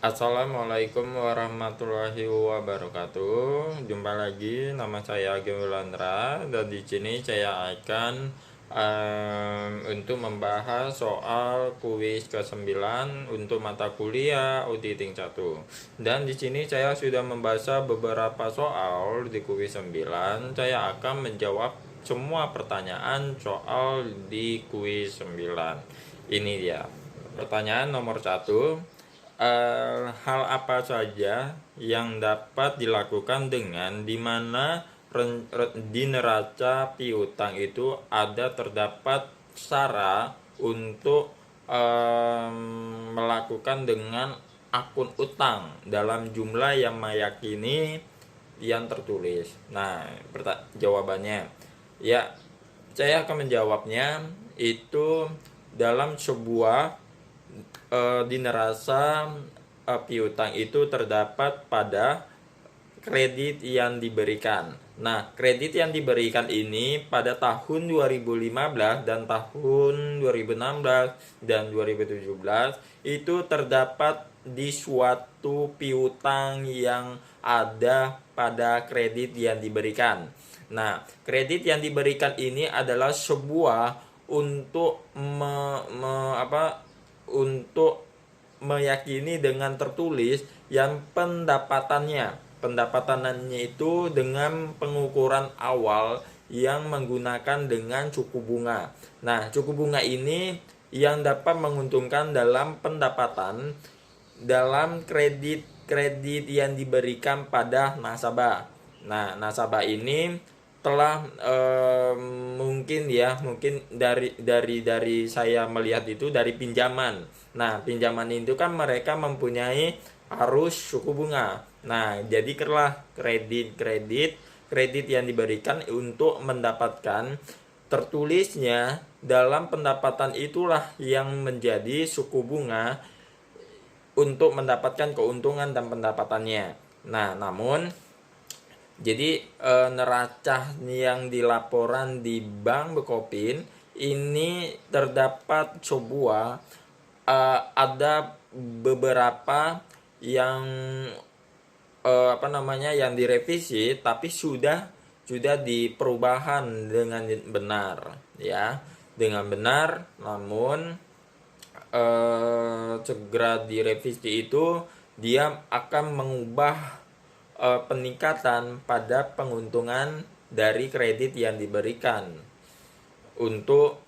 Assalamualaikum warahmatullahi wabarakatuh. Jumpa lagi, nama saya Agil Wulandra dan di sini saya akan untuk membahas soal kuis ke-9 untuk mata kuliah auditing 1. Dan di sini saya sudah membaca beberapa soal di kuis 9. Saya akan menjawab semua pertanyaan soal di kuis 9. Ini dia. Pertanyaan nomor 1. Hal apa saja yang dapat dilakukan dengan dimana di neraca piutang itu ada terdapat cara untuk melakukan dengan akun utang dalam jumlah yang meyakini yang tertulis. Nah, jawabannya ya, saya akan menjawabnya itu dalam sebuah di neraca piutang itu terdapat pada kredit yang diberikan. Nah, kredit yang diberikan ini pada tahun 2015 dan tahun 2016 dan 2017 itu terdapat di suatu piutang yang ada pada kredit yang diberikan. Nah, kredit yang diberikan ini adalah sebuah untuk untuk meyakini dengan tertulis yang pendapatannya itu dengan pengukuran awal yang menggunakan dengan suku bunga. Nah, suku bunga ini yang dapat menguntungkan dalam pendapatan dalam kredit yang diberikan pada nasabah. Nah, nasabah ini telah mungkin dari saya melihat itu dari pinjaman. Nah, pinjaman itu kan mereka mempunyai arus suku bunga. Nah, jadi kredit yang diberikan untuk mendapatkan tertulisnya dalam pendapatan itulah yang menjadi suku bunga untuk mendapatkan keuntungan dan pendapatannya. Nah, namun jadi neraca yang dilaporan di Bank Bukopin ini terdapat sebuah ada beberapa yang yang direvisi tapi sudah di perubahan dengan benar ya, dengan benar, namun segera direvisi itu dia akan mengubah peningkatan pada penguntungan dari kredit yang diberikan untuk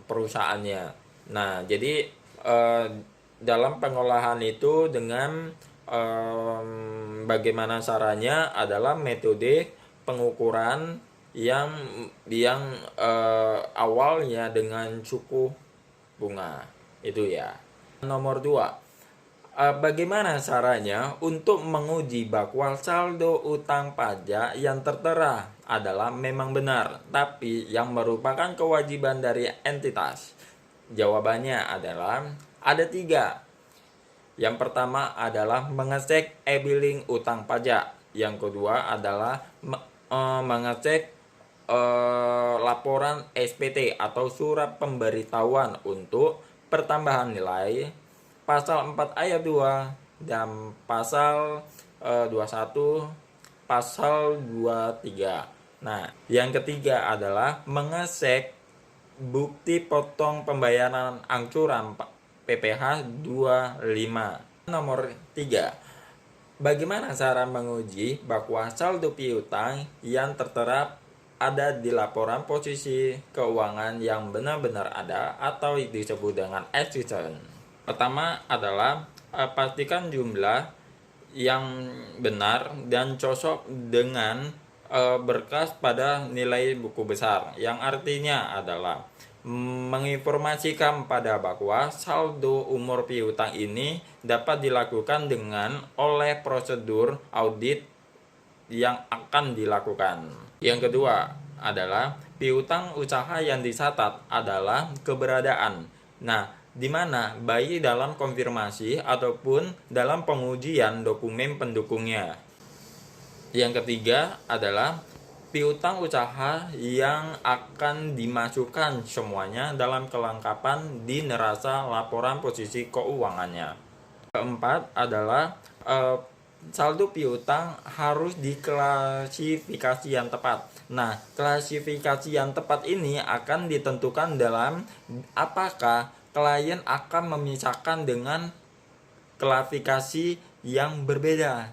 perusahaannya. Nah, jadi dalam pengolahan itu dengan bagaimana caranya adalah metode pengukuran yang awalnya dengan suku bunga itu ya. Nomor 2. Bagaimana caranya untuk menguji bahwa saldo utang pajak yang tertera adalah memang benar, tapi yang merupakan kewajiban dari entitas? Jawabannya adalah ada 3. Yang pertama adalah mengecek e-billing utang pajak. Yang kedua adalah mengecek laporan SPT atau surat pemberitahuan untuk pertambahan nilai pasal 4 ayat 2 dan pasal 21 pasal 23. Nah, yang ketiga adalah mengecek bukti potong pembayaran angsuran PPh 25. Nomor 3. Bagaimana cara menguji bahwa saldo piutang yang tertera ada di laporan posisi keuangan yang benar-benar ada atau disebut dengan existent? Pertama adalah pastikan jumlah yang benar dan cocok dengan berkas pada nilai buku besar, yang artinya adalah menginformasikan pada bahwa saldo umur piutang ini dapat dilakukan dengan oleh prosedur audit yang akan dilakukan. Yang kedua adalah piutang usaha yang dicatat adalah keberadaan. Nah, di mana baik dalam konfirmasi ataupun dalam pengujian dokumen pendukungnya. Yang ketiga adalah piutang usaha yang akan dimasukkan semuanya dalam kelengkapan di neraca laporan posisi keuangannya. Keempat adalah saldo piutang harus diklasifikasi yang tepat. Nah, klasifikasi yang tepat ini akan ditentukan dalam apakah klien akan memisahkan dengan klasifikasi yang berbeda.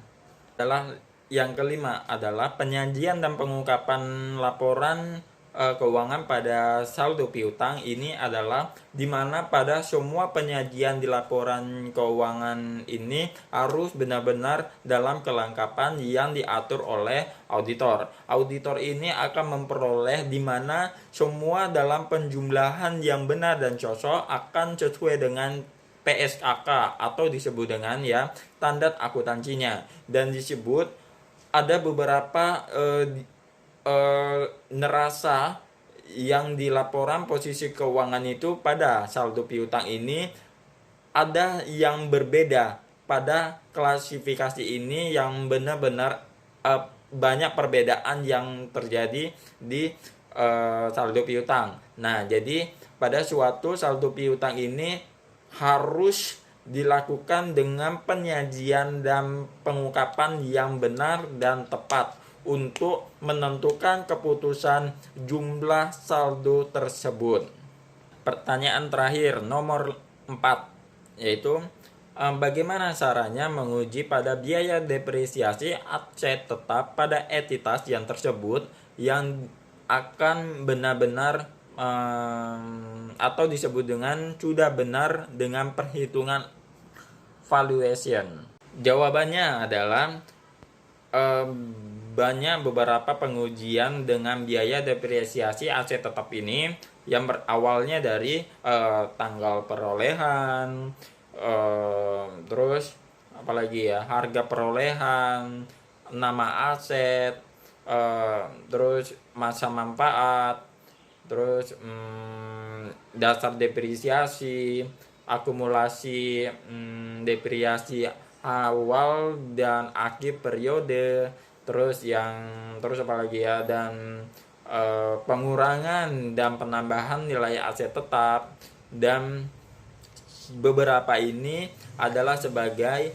Adalah yang kelima adalah penyajian dan pengungkapan laporan keuangan pada saldo piutang. Ini adalah dimana pada semua penyajian di laporan keuangan ini harus benar-benar dalam kelengkapan yang diatur oleh auditor. Auditor ini akan memperoleh dimana semua dalam penjumlahan yang benar dan cocok akan sesuai dengan PSAK atau disebut dengan ya standar akuntansinya, dan disebut ada beberapa neraca yang di laporan posisi keuangan itu pada saldo piutang ini ada yang berbeda. Pada klasifikasi ini yang benar-benar banyak perbedaan yang terjadi di saldo piutang. Nah, jadi pada suatu saldo piutang ini harus dilakukan dengan penyajian dan pengungkapan yang benar dan tepat untuk menentukan keputusan jumlah saldo tersebut. Pertanyaan terakhir nomor 4 yaitu bagaimana caranya menguji pada biaya depresiasi aset tetap pada entitas yang tersebut yang akan benar-benar atau disebut dengan sudah benar dengan perhitungan valuation. Jawabannya adalah banyak beberapa pengujian dengan biaya depresiasi aset tetap ini yang berawalnya dari tanggal perolehan, terus apalagi ya, harga perolehan, nama aset, terus masa manfaat, terus dasar depresiasi, akumulasi depresiasi awal dan akhir periode, terus apa lagi ya, dan pengurangan dan penambahan nilai aset tetap, dan beberapa ini adalah sebagai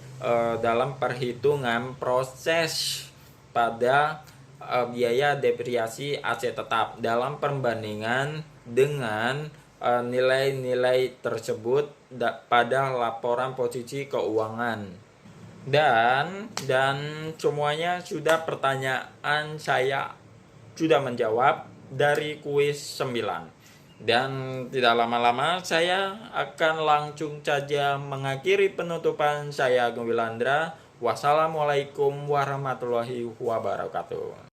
dalam perhitungan proses pada biaya depresiasi aset tetap dalam perbandingan dengan nilai-nilai tersebut pada laporan posisi keuangan. Dan semuanya sudah, pertanyaan saya sudah menjawab dari kuis 9. Dan tidak lama-lama saya akan langsung saja mengakhiri penutupan. Saya Agung Wilandra. Wassalamualaikum warahmatullahi wabarakatuh.